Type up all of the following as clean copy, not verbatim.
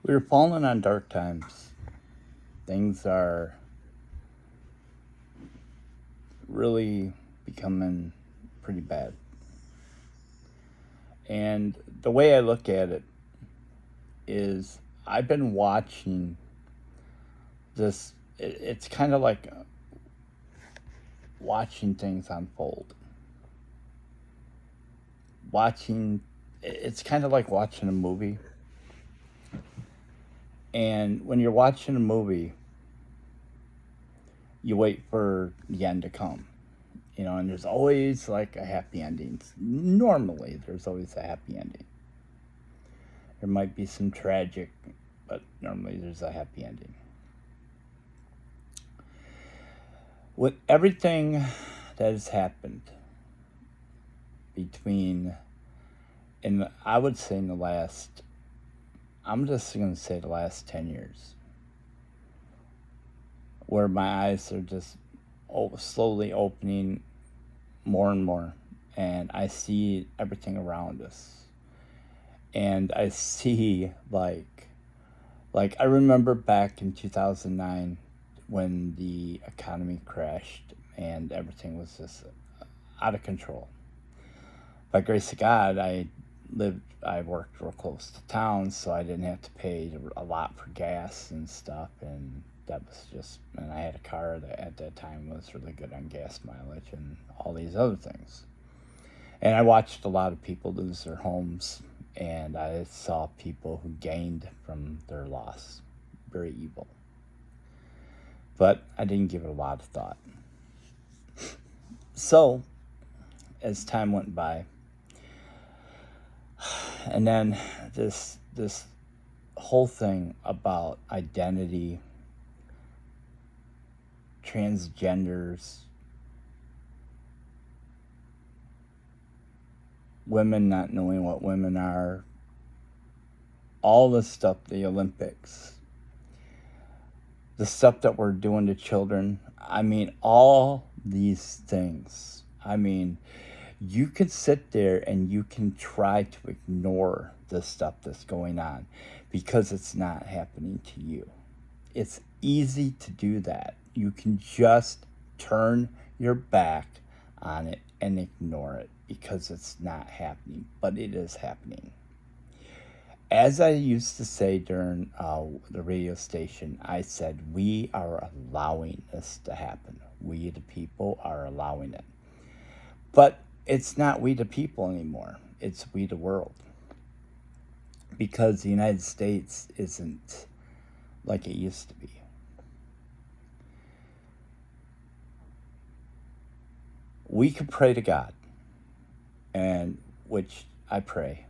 We're falling on dark times. Things are really becoming pretty bad. And the way I look at it is I've been watching this, it's kind of like watching things unfold. It's kind of like watching a movie. And when you're watching a movie, you wait for the end to come. And there's always like a happy ending. Normally, there's always a happy ending. There might be some tragic, but normally there's a happy ending. With everything that has happened between, and I would say in the last, I'm just going to say the last 10 years, where my eyes are just slowly opening more and more, and I see everything around us. And I see like I remember back in 2009 when the economy crashed and everything was just out of control. By grace of God, I worked real close to town, so I didn't have to pay a lot for gas and stuff. And and I had a car that at that time was really good on gas mileage and all these other things. And I watched a lot of people lose their homes, and I saw people who gained from their loss. Very evil. But I didn't give it a lot of thought. So, as time went by, and then this whole thing about identity, transgenders, women not knowing what women are, all this stuff, the Olympics, the stuff that we're doing to children. I mean, all these things. I mean, you can sit there and you can try to ignore the stuff that's going on because it's not happening to you. It's easy to do that. You can just turn your back on it and ignore it because it's not happening, but it is happening. As I used to say during the radio station, I said, we are allowing this to happen. We, the people, are allowing it. But it's not we, the people, anymore. It's we, the world. Because the United States isn't like it used to be. We could pray to God, and which I pray.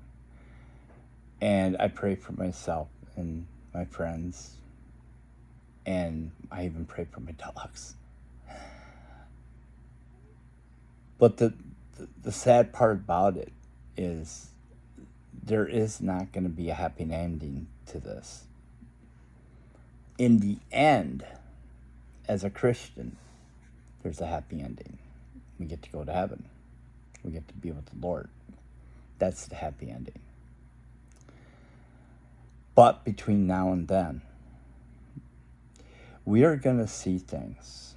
And I pray for myself and my friends, and I even pray for my dogs. But the sad part about it is there is not going to be a happy ending to this. In the end, as a Christian, there's a happy ending. We get to go to heaven. We get to be with the Lord. That's the happy ending. But between now and then, we are going to see things.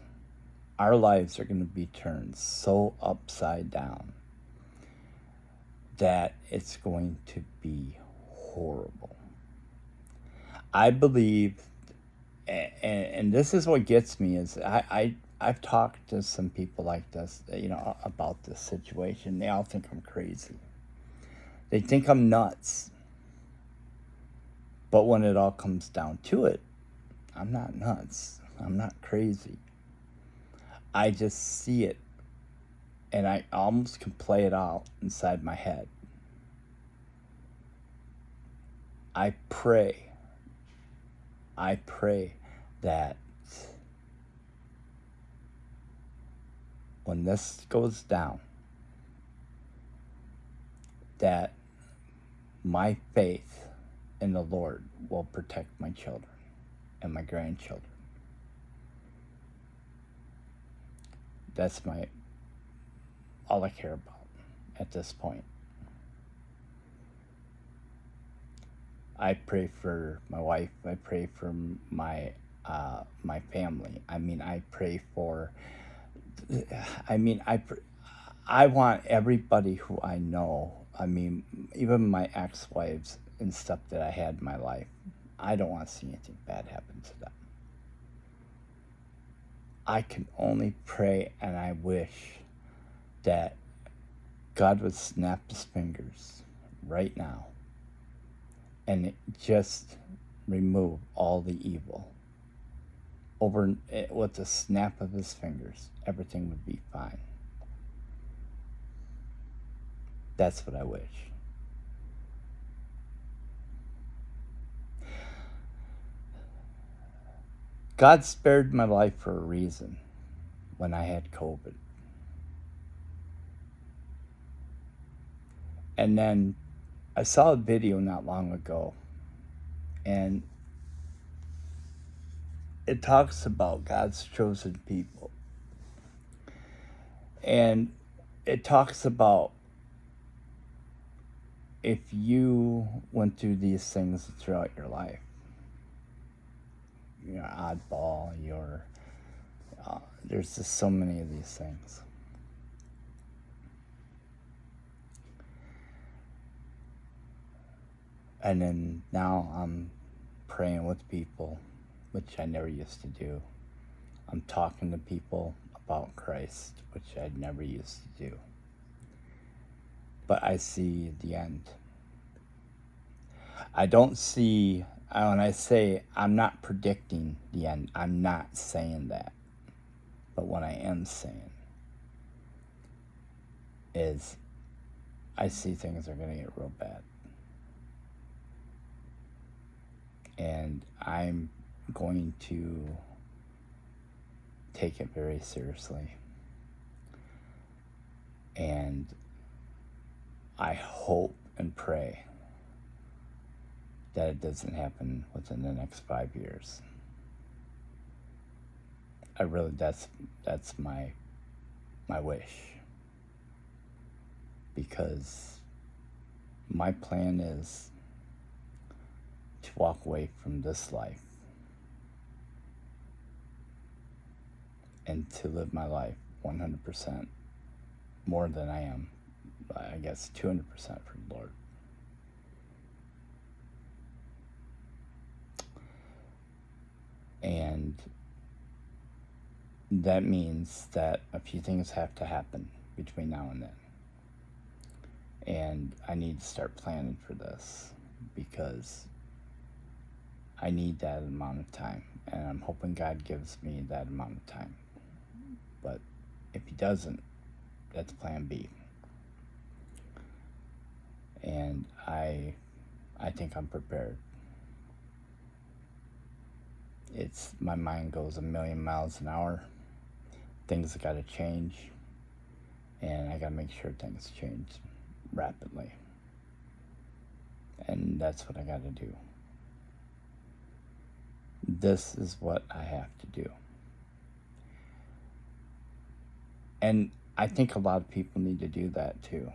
Our lives are going to be turned so upside down that it's going to be horrible. I believe, and this is what gets me, is I've talked to some people like this, about this situation. They all think I'm crazy. They think I'm nuts. But when it all comes down to it, I'm not nuts. I'm not crazy. I just see it, and I almost can play it out inside my head. I pray that when this goes down, that my faith in the Lord will protect my children and my grandchildren. That's all I care about at this point. I pray for my wife. I pray for my family. I mean, I pray for. I mean, I want everybody who I know. I mean, even my ex-wives and stuff that I had in my life. I don't want to see anything bad happen to them. I can only pray and I wish that God would snap his fingers right now and just remove all the evil. Over with the snap of his fingers, everything would be fine. That's what I wish. God spared my life for a reason when I had COVID. And then I saw a video not long ago, and it talks about God's chosen people. And it talks about if you went through these things throughout your life, you're oddball, there's just so many of these things. And then now I'm praying with people, which I never used to do. I'm talking to people about Christ, which I never used to do. But I see the end. I don't see, when I say I'm not predicting the end, I'm not saying that. But what I am saying is I see things are going to get real bad. And I'm going to take it very seriously. And I hope and pray that it doesn't happen within the next 5 years. I really, that's my wish. Because my plan is to walk away from this life and to live my life 100% more than I am, I guess 200% for the Lord. And that means that a few things have to happen between now and then. And I need to start planning for this because I need that amount of time. And I'm hoping God gives me that amount of time. But if he doesn't, that's plan B. And I think I'm prepared. My mind goes a million miles an hour. Things got to change. And I got to make sure things change rapidly. And that's what I got to do. This is what I have to do. And I think a lot of people need to do that too.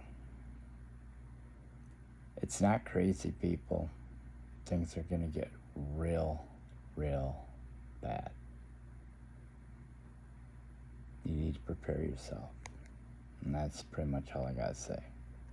It's not crazy, people. Things are going to get real, real bad. You need to prepare yourself. And that's pretty much all I got to say.